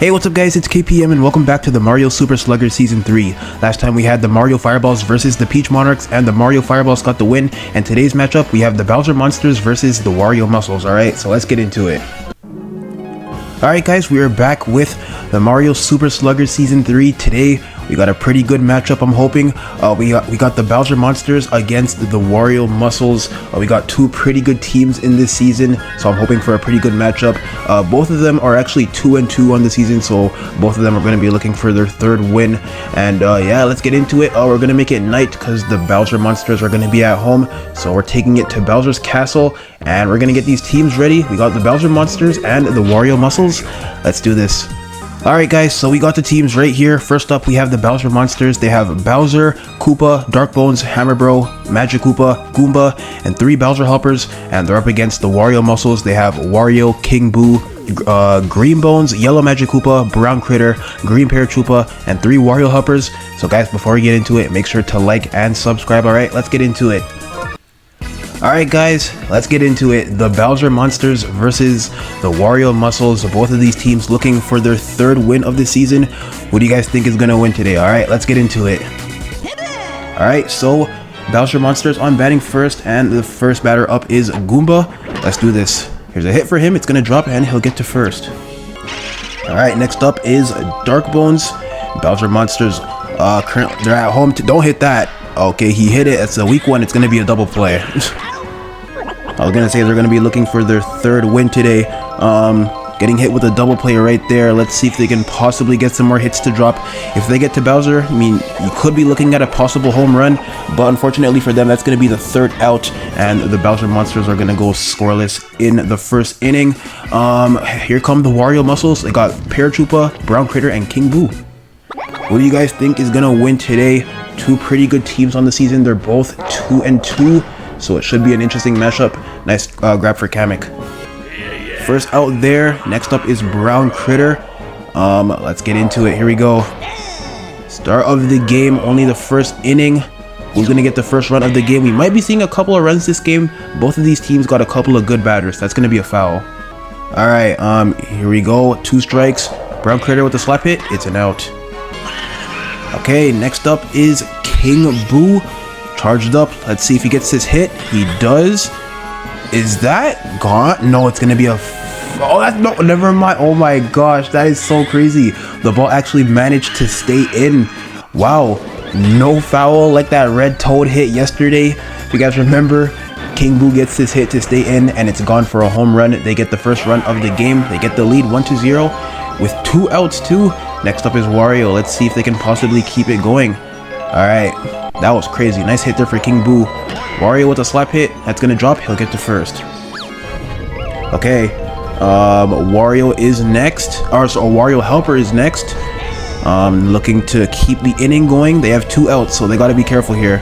Hey, what's up guys, it's KPM and welcome back to the Mario Super Sluggers Season 3. Last time we had the Mario Fireballs versus the Peach Monarchs and the Mario Fireballs got the win, and today's matchup we have the Bowser Monsters versus the Wario Muscles. Alright, so let's get into it. Alright guys, we are back with the Mario Super Sluggers Season 3. Today we got a pretty good matchup, I'm hoping. We got the Bowser Monsters against the Wario Muscles. We got two pretty good teams in this season, so I'm hoping for a pretty good matchup. Both of them are actually 2-2 on the season, so both of them are going to be looking for their third win. And yeah, let's get into it. We're going to make it night because the Bowser Monsters are going to be at home, so we're taking it to Bowser's Castle, and we're going to get these teams ready. We got the Bowser Monsters and the Wario Muscles. Let's do this. Alright guys, so we got the teams right here. First up, we have the Bowser Monsters. They have Bowser, Koopa, Dark Bones, Hammer Bro, Magic Koopa, Goomba, and 3 Bowser Helpers. And they're up against the Wario Muscles. They have Wario, King Boo, Green Bones, Yellow Magic Koopa, Brown Critter, Green Paratroopa, and 3 Wario Helpers. So guys, before we get into it, make sure to like and subscribe. Alright, let's get into it. Alright guys, let's get into it. The Bowser Monsters versus the Wario Muscles. Both of these teams looking for their third win of the season. What do you guys think is going to win today? Alright, let's get into it. Alright, so Bowser Monsters on batting first, and the first batter up is Goomba. Let's do this. Here's a hit for him. It's going to drop and he'll get to first. Alright, next up is Dark Bones. Bowser Monsters, they're at home. Don't hit that. Okay, he hit it. It's a weak one. It's going to be a double play. I was gonna say they're gonna be looking for their third win today. Getting hit with a double play right there. Let's see if they can possibly get some more hits to drop. If they get to Bowser, I mean, you could be looking at a possible home run, but unfortunately for them, that's gonna be the third out, and the Bowser Monsters are gonna go scoreless in the first inning. Here come the Wario Muscles. They got Paratroopa, Brown Critter, and King Boo. What do you guys think is gonna win today? Two pretty good teams on the season. They're both 2-2. So it should be an interesting matchup. Nice grab for Kamek. First out there. Next up is Brown Critter. Let's get into it. Here we go. Start of the game. Only the first inning. Who's going to get the first run of the game? We might be seeing a couple of runs this game. Both of these teams got a couple of good batters. That's going to be a foul. Alright, here we go. 2 strikes. Brown Critter with a slap hit. It's an out. Okay, next up is King Boo. Charged up. Let's see if he gets this hit. He does. Is that gone? No, it's gonna be a oh, that's no, never mind. Oh my gosh, that is so crazy. The ball actually managed to stay in. Wow, no foul like that red toad hit yesterday. If you guys remember, King Boo gets this hit to stay in, and it's gone for a home run. They get the first run of the game. They get the lead 1-0 with 2 outs too. Next up is Wario. Let's see if they can possibly keep it going. Alright, that was crazy. Nice hit there for King Boo. Wario with a slap hit. That's gonna drop. He'll get to first. Okay, Wario is next. Or so Wario Helper is next. Looking to keep the inning going. They have 2 outs, so they gotta be careful here.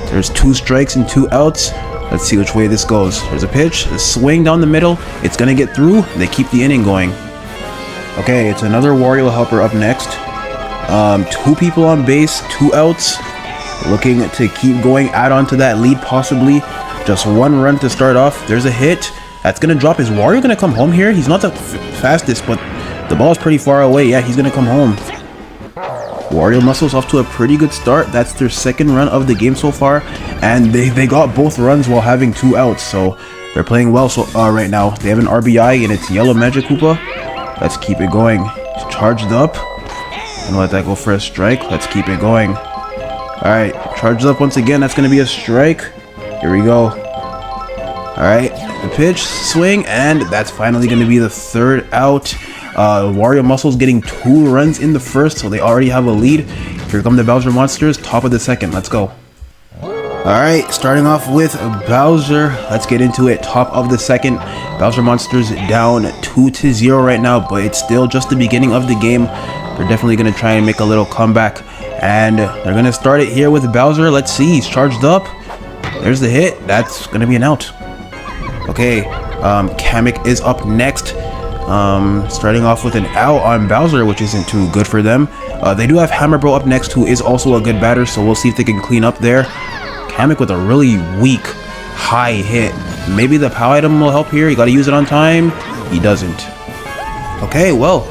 There's 2 strikes and 2 outs. Let's see which way this goes. There's a pitch, a swing down the middle. It's gonna get through. They keep the inning going. Okay, it's another Wario Helper up next. 2 people on base, 2 outs. Looking to keep going, add on to that lead possibly. Just 1 run to start off. There's a hit. That's going to drop. Is Wario going to come home here? He's not the fastest, but the ball's pretty far away. Yeah, he's going to come home. Wario Muscles off to a pretty good start. That's their second run of the game so far. And they got both runs while having 2 outs. So they're playing well right now. They have an RBI and it's Yellow Magic Koopa. Let's keep it going. It's charged up. And let that go for a strike. Let's keep it going. Alright, charged up once again. That's going to be a strike. Here we go. Alright, the pitch, swing, and that's finally going to be the third out. Wario Muscles getting 2 runs in the first, so they already have a lead. Here come the Bowser Monsters, top of the second. Let's go. Alright, starting off with Bowser. Let's get into it. Top of the second. Bowser Monsters down 2-0 right now, but it's still just the beginning of the game. They're definitely going to try and make a little comeback. And they're going to start it here with Bowser. Let's see. He's charged up. There's the hit. That's going to be an out. Okay. Kamek is up next. Starting off with an out on Bowser, which isn't too good for them. They do have Hammer Bro up next, who is also a good batter. So we'll see if they can clean up there. Kamek with a really weak high hit. Maybe the POW item will help here. You got to use it on time. He doesn't. Okay, well.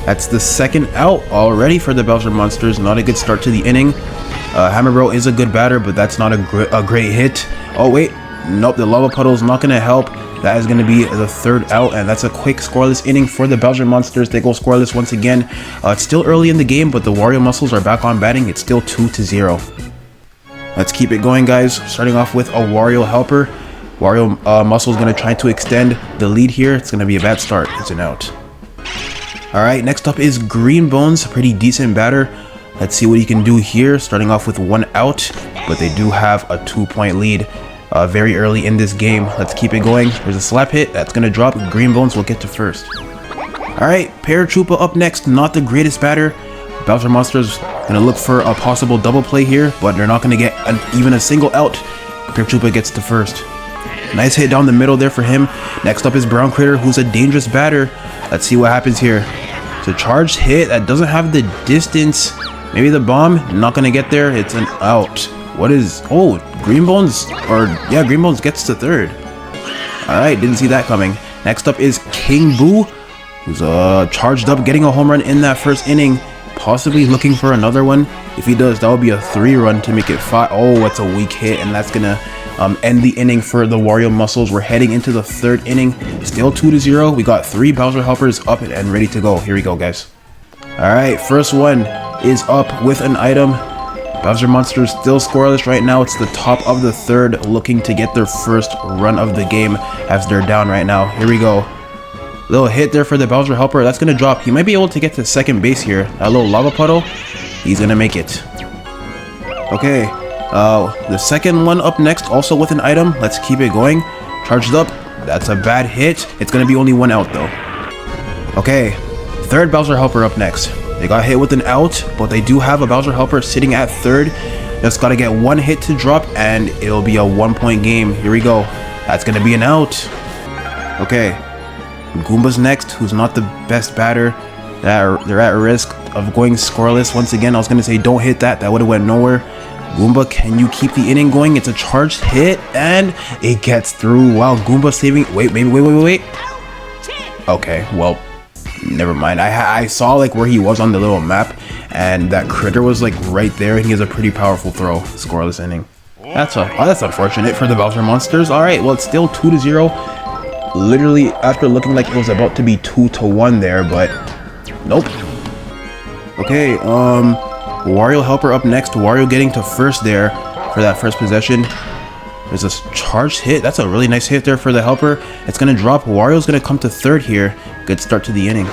That's the second out already for the Bowser Monsters. Not a good start to the inning. Hammer Bro is a good batter, but that's not a great hit. Oh wait, nope, the lava puddle is not going to help. That is going to be the third out, and that's a quick scoreless inning for the Bowser Monsters. They go scoreless once again. It's still early in the game, but the Wario Muscles are back on batting. It's still 2-0. Let's keep it going, guys. Starting off with a Wario helper. Wario Muscle is going to try to extend the lead here. It's going to be a bad start. It's an out. Alright, next up is Green Bones, a pretty decent batter. Let's see what he can do here. Starting off with one out, but they do have a 2-point lead very early in this game. Let's keep it going. There's a slap hit. That's going to drop. Green Bones will get to first. Alright, Paratroopa up next. Not the greatest batter. Bowser Monsters going to look for a possible double play here, but they're not going to get even a single out. Paratroopa gets to first. Nice hit down the middle there for him. Next up is Brown Critter, who's a dangerous batter. Let's see what happens here. It's a charged hit that doesn't have the distance. Maybe the bomb, not going to get there. It's an out. What is... Oh, Green Bones, or yeah, Green Bones gets to third. Alright, didn't see that coming. Next up is King Boo, who's charged up, getting a home run in that first inning. Possibly looking for another one. If he does, that would be a 3-run to make it 5. Oh, that's a weak hit, and that's going to end the inning for the Wario Muscles. We're heading into the third inning. Still 2-0. We got 3 Bowser helpers up and ready to go. Here we go, guys. Alright, first one is up with an item. Bowser Monsters still scoreless right now. It's the top of the third, looking to get their first run of the game as they're down right now. Here we go. Little hit there for the Bowser helper. That's going to drop. He might be able to get to second base here. That little lava puddle. He's going to make it. Okay. The second one up next, also with an item. Let's keep it going. Charged up. That's a bad hit. It's going to be only one out though. Okay. Third Bowser helper up next. They got hit with an out, but they do have a Bowser helper sitting at third. Just got to get one hit to drop, and it'll be a 1-point game. Here we go. That's going to be an out. Okay. Goomba's next, who's not the best batter. They're at risk of going scoreless once again. I was going to say don't hit that. That would have went nowhere. Goomba, can you keep the inning going? It's a charged hit, and it gets through. Wow, Goomba saving... Wait. Okay, well... Never mind. I saw like where he was on the little map, and that critter was like right there, and he has a pretty powerful throw. Scoreless inning. That's unfortunate for the Bowser Monsters. All right, well it's still 2-0. Literally after looking like it was about to be 2-1 there, but nope. Okay, Wario helper up next. Wario getting to first there for that first possession. There's a charged hit. That's a really nice hit there for the helper. It's going to drop. Wario's going to come to third here. Good start to the inning.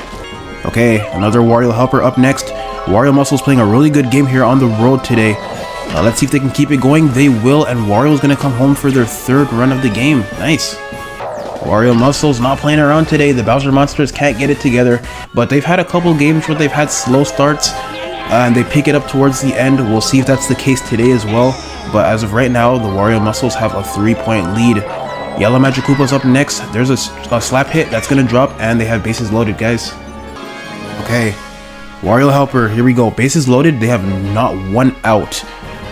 Okay, another Wario helper up next. Wario Muscles playing a really good game here on the road today. Let's see if they can keep it going. They will, and Wario's going to come home for their third run of the game. Nice. Wario Muscles not playing around today. The Bowser Monsters can't get it together, but they've had a couple games where they've had slow starts, and they pick it up towards the end. We'll see if that's the case today as well. But as of right now, the Wario Muscles have a 3-point lead. Yellow Magic Koopa's up next. There's a slap hit that's going to drop, and they have bases loaded, guys. Okay, Wario helper, here we go. Bases loaded. They have not one out.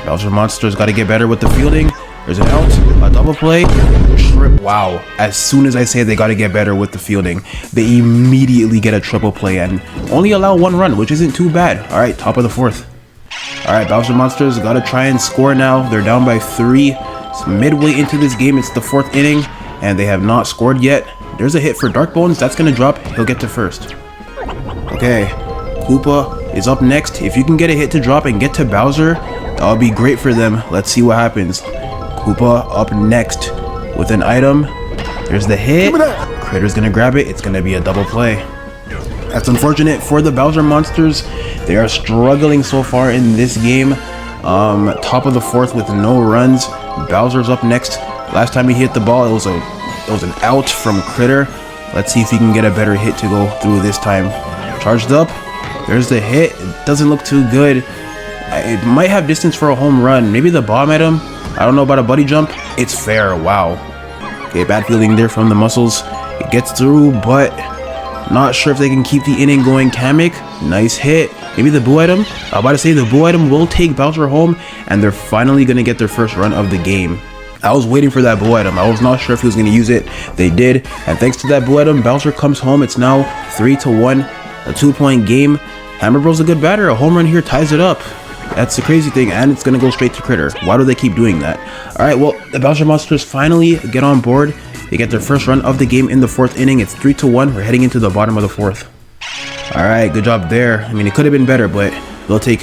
Bowser Monsters got to get better with the fielding. There's an out, a double play, trip. Wow, as soon as I say they got to get better with the fielding, they immediately get a triple play and only allow 1 run, which isn't too bad. All right, top of the fourth. All right, Bowser Monsters got to try and score now. They're down by 3. It's midway into this game. It's the 4th inning, and they have not scored yet. There's a hit for Dark Bones. That's going to drop. He'll get to first. Okay, Koopa is up next. If you can get a hit to drop and get to Bowser, that would be great for them. Let's see what happens. Koopa up next with an item. There's the hit. Critter's going to grab it. It's going to be a double play. That's unfortunate for the Bowser Monsters. They are struggling so far in this game. Top of the 4th with no runs. Bowser's up next. Last time he hit the ball, it was an out from Critter. Let's see if he can get a better hit to go through this time. Charged up. There's the hit. It doesn't look too good. It might have distance for a home run. Maybe the bomb at him. I don't know about a buddy jump. It's fair. Wow. Okay, bad fielding there from the Muscles. It gets through, but not sure if they can keep the inning going. Kamek, nice hit. Maybe the Boo item. I'm about to say the Boo item will take Bowser home, and they're finally going to get their first run of the game. I was waiting for that Boo item. I was not sure if he was going to use it. They did, and thanks to that Boo item, Bowser comes home. It's now 3-1. A 2-point game. Hammer Bro's a good batter. A home run here ties it up. That's the crazy thing, and it's going to go straight to Critter. Why do they keep doing that? All right, well, the Bowser Monsters finally get on board. They get their first run of the game in the 4th inning. It's 3-1. We're heading into the bottom of the 4th. All right, good job there. I mean, it could have been better, but they'll take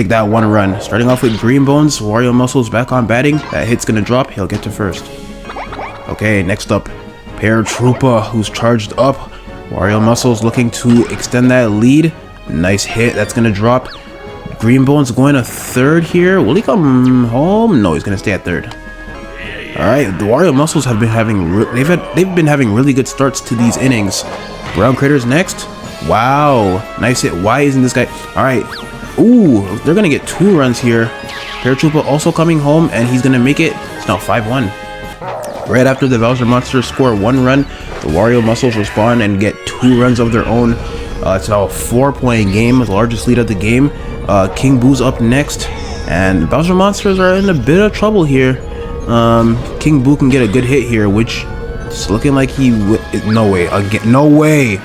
that 1 run. Starting off with Green Bones, Wario Muscles back on batting. That hit's going to drop. He'll get to first. Okay, next up, Paratroopa, who's charged up. Wario Muscles looking to extend that lead. Nice hit. That's going to drop. Green Bones going to third here. Will he come home? No, he's going to stay at third. All right, the Wario Muscles have been having really good starts to these innings. Brown Critter's next. Wow, nice hit. Why isn't this guy? All right. Ooh, they're going to get 2 runs here. Paratroopa also coming home, and he's going to make it. It's now 5-1. Right after the Bowser Monsters score 1 run, the Wario Muscles respond and get 2 runs of their own. It's now a 4-point game, the largest lead of the game. King Boo's up next, and the Bowser Monsters are in a bit of trouble here. King Boo can get a good hit here, which is looking like no way again. No way!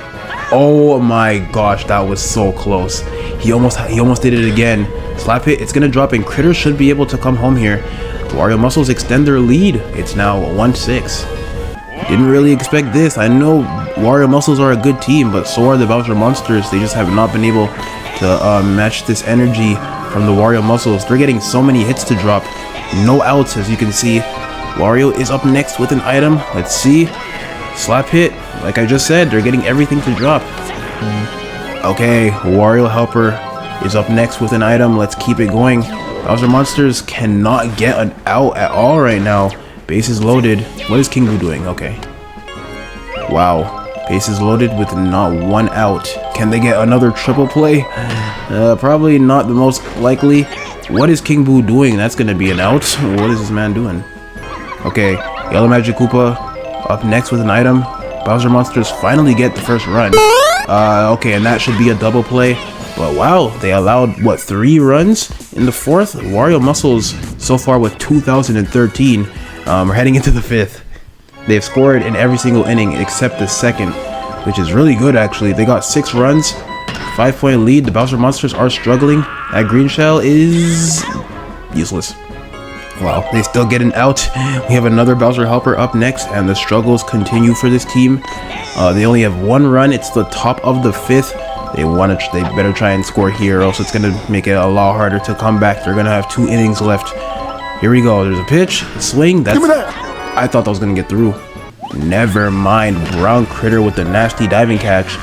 Oh my gosh, that was so close. He almost did it again. Slap hit. It's gonna drop, and Critter should be able to come home here. Wario Muscles extend their lead. It's now 1-6. Didn't really expect this. I know Wario Muscles are a good team, but so are the Bowser Monsters. They just have not been able to match this energy from the Wario Muscles. They're getting so many hits to drop. No outs, as you can see. Wario is up next with an item. Let's see. Slap hit. Like I just said, they're getting everything to drop. Okay, Wario Helper is up next with an item. Let's keep it going. Bowser Monsters cannot get an out at all right now. Bases loaded. What is King Boo doing? Okay. Wow. Bases loaded with not 1 out. Can they get another triple play? Probably not the most likely. What is King Boo doing? That's going to be an out. What is this man doing? Okay. Yellow Magic Koopa up next with an item. Bowser Monsters finally get the first run. Okay, and that should be a double play. But wow, they allowed, what, 3 runs in the 4th? Wario Muscles so far with 2,013. We're heading into the 5th. They've scored in every single inning except the 2nd, which is really good actually. They got 6 runs, 5-point lead. The Bowser Monsters are struggling. That green shell is useless. Wow, they still get an out. We have another Bowser Helper up next, and the struggles continue for this team. They only have 1 run. It's the top of the 5th. They better try and score here, or else it's gonna make it a lot harder to come back. They're gonna have 2 innings left. Here we go. There's a pitch, a swing. Give me that. I thought that was gonna get through. Never mind. Brown Critter with the nasty diving catch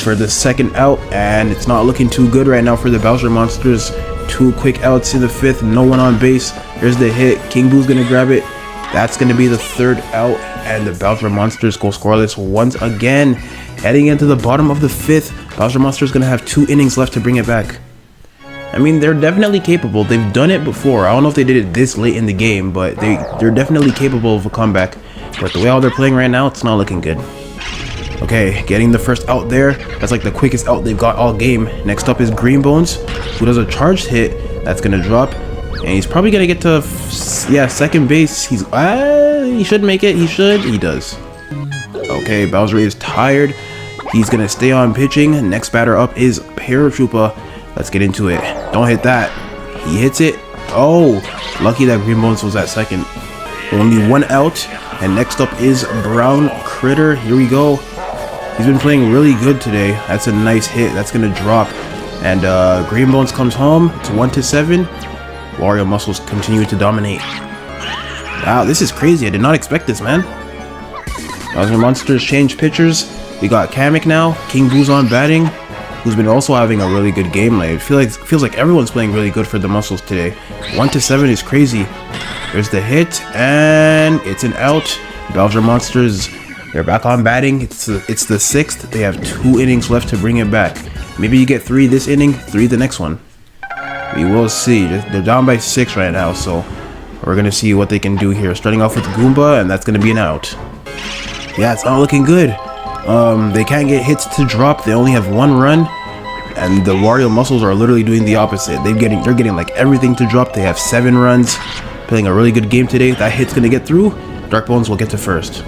for the 2nd out, and it's not looking too good right now for the Bowser Monsters. 2 quick outs in the 5th. No one on base. Here's the hit. King Boo's gonna grab it. That's gonna be the 3rd out, and the Bowser Monsters go scoreless once again. Heading into the bottom of the 5th, Bowser Monsters gonna have 2 innings left to bring it back. I mean, they're definitely capable. They've done it before. I don't know if they did it this late in the game, but they're definitely capable of a comeback. But the way how they're playing right now, it's not looking good. Okay, getting the first out there. That's like the quickest out they've got all game. Next up is Green Bones, who does a charged hit. That's gonna drop, and he's probably gonna get to 2nd base. He should make it. He does. Okay, Bowser is tired. He's gonna stay on pitching. Next batter up is Paratroopa. Let's get into it. Don't hit that. He hits it. Oh, lucky that Green Bones was at 2nd. Only 1 out. And next up is Brown Critter. Here we go. He's been playing really good today. That's a nice hit. That's gonna drop. And Green Bones comes home. It's 1-7. Wario Muscles continue to dominate. Wow, this is crazy. I did not expect this, man. Bowser Monsters change pitchers. We got Kamek now. King Boo's on batting, who's been also having a really good game. Like, it feels like everyone's playing really good for the Muscles today. 1-7 is crazy. There's the hit, and it's an out. Bowser Monsters, they're back on batting. It's the 6th. They have 2 innings left to bring it back. Maybe you get 3 this inning, 3 the next one. We will see. They're down by 6 right now, so we're gonna see what they can do here. Starting off with Goomba, and that's gonna be an out. Yeah, it's not looking good. They can't get hits to drop. They only have 1 run, and the Wario Muscles are literally doing the opposite. They're getting like everything to drop. They have 7 runs, playing a really good game today. That hit's gonna get through. Dark Bones will get to first.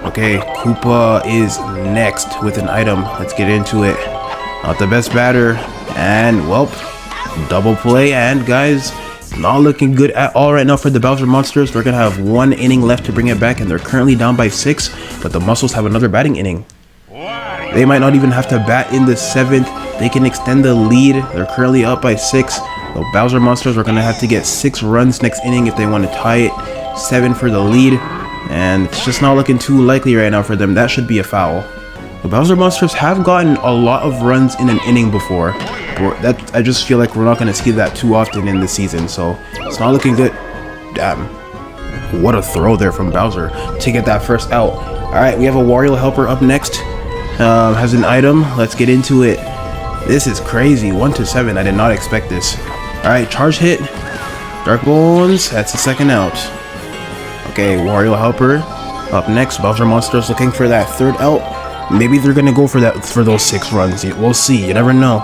Okay, Koopa is next with an item. Let's get into it. Not the best batter. And, well, double play. And, guys, not looking good at all right now for the Bowser Monsters. They're going to have 1 inning left to bring it back, and they're currently down by 6. But the Muscles have another batting inning. They might not even have to bat in the 7th. They can extend the lead. They're currently up by 6. The Bowser Monsters are going to have to get 6 runs next inning if they want to tie it. 7 for the lead. And it's just not looking too likely right now for them. That should be a foul. The Bowser Monsters have gotten a lot of runs in an inning before. But I just feel like we're not going to see that too often in the season. So it's not looking good. Damn. What a throw there from Bowser to get that first out. Alright, we have a Wario helper up next. Has an item. Let's get into it. This is crazy. 1-7. I did not expect this. Alright, charge hit. Dark Bones. That's the second out. Okay, Wario helper up next. Bowser Monsters looking for that 3rd out. Maybe they're gonna go for those 6 runs. We'll see. You never know.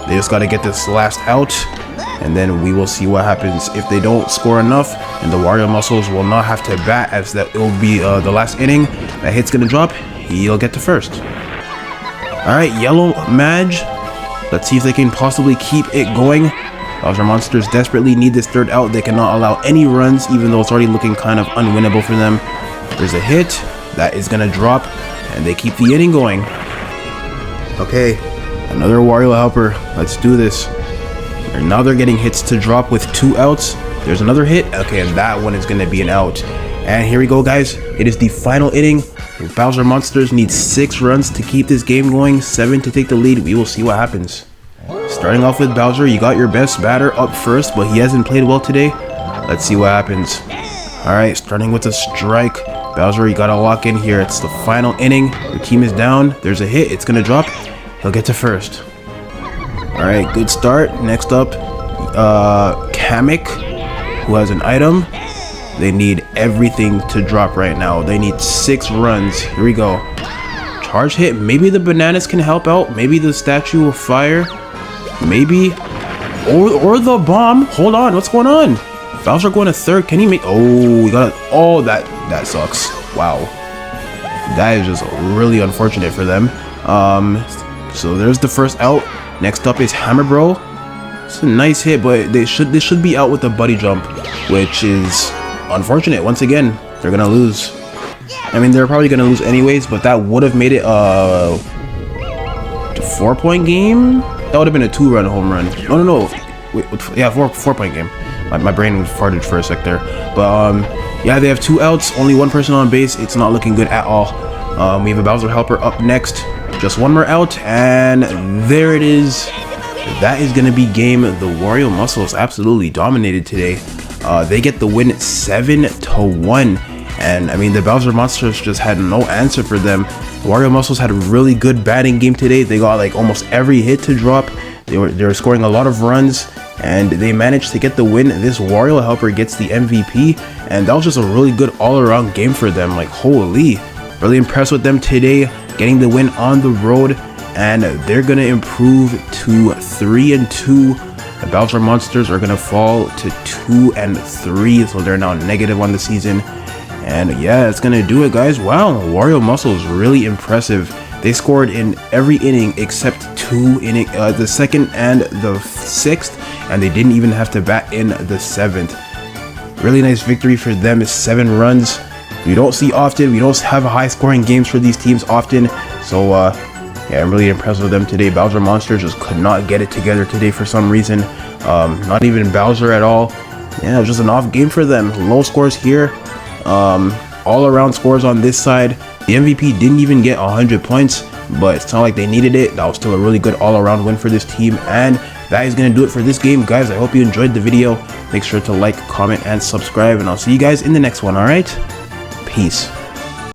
They just gotta get this last out, and then we will see what happens. If they don't score enough, and the Wario Muscles will not have to bat, as that it will be the last inning. That hit's gonna drop. He'll get to first. Alright, Yellow Madge. Let's see if they can possibly keep it going. Bowser Monsters desperately need this 3rd out. They cannot allow any runs, even though it's already looking kind of unwinnable for them. There's a hit. That is going to drop, and they keep the inning going. Okay, another Wario helper. Let's do this. And now they're getting hits to drop with 2 outs. There's another hit. Okay, and that one is going to be an out. And here we go, guys. It is the final inning. The Bowser Monsters need 6 runs to keep this game going, 7 to take the lead. We will see what happens. Starting off with Bowser, you got your best batter up first, but he hasn't played well today. Let's see what happens. Alright, starting with a strike. Bowser, you gotta lock in here. It's the final inning. Your team is down. There's a hit. It's gonna drop. He'll get to first. Alright, good start. Next up, Kamek, who has an item. They need everything to drop right now. They need 6 runs. Here we go. Charge hit. Maybe the bananas can help out. Maybe the statue of fire. Maybe. Or the bomb. Hold on. What's going on? Bowser going to 3rd. Can he make... Oh, we got it. Oh, that sucks. Wow. That is just really unfortunate for them. So there's the first out. Next up is Hammer Bro. It's a nice hit, but they should be out with the buddy jump, which is unfortunate. Once again, they're gonna lose. I mean, they're probably gonna lose anyways, but that would have made it a 4-point game. That would have been a 2-run home run. No. Wait, yeah, 4-point game. My brain was farted for a sec there. But yeah, they have 2 outs, only 1 person on base. It's not looking good at all. We have a Bowser helper up next. Just 1 more out, and there it is. That is gonna be game. The Wario Muscles absolutely dominated today. They get the win 7-1. And I mean, the Bowser Monsters just had no answer for them. The Wario Muscles had a really good batting game today. They got like almost every hit to drop. They were scoring a lot of runs, and they managed to get the win. This Wario helper gets the MVP, and that was just a really good all-around game for them. Like, holy, really impressed with them today, getting the win on the road, and they're gonna improve to 3-2. The Bowser Monsters are gonna fall to 2-3, so they're now negative on the season. And yeah, that's gonna do it, guys. Wow, Wario Muscles really impressive. They scored in every inning except 2 innings, the 2nd and the 6th, and they didn't even have to bat in the 7th. Really nice victory for them. Is 7 runs. We don't see often. We don't have high scoring games for these teams often. So yeah, I'm really impressed with them today. Bowser Monsters just could not get it together today for some reason. Not even Bowser at all. Yeah, it was just an off game for them. Low scores here. All around scores on this side. The MVP didn't even get 100 points, but it's not like they needed it. That was still a really good all around win for this team. And that is going to do it for this game, guys. I hope you enjoyed the video. Make sure to like, comment, and subscribe, and I'll see you guys in the next one. All right, peace.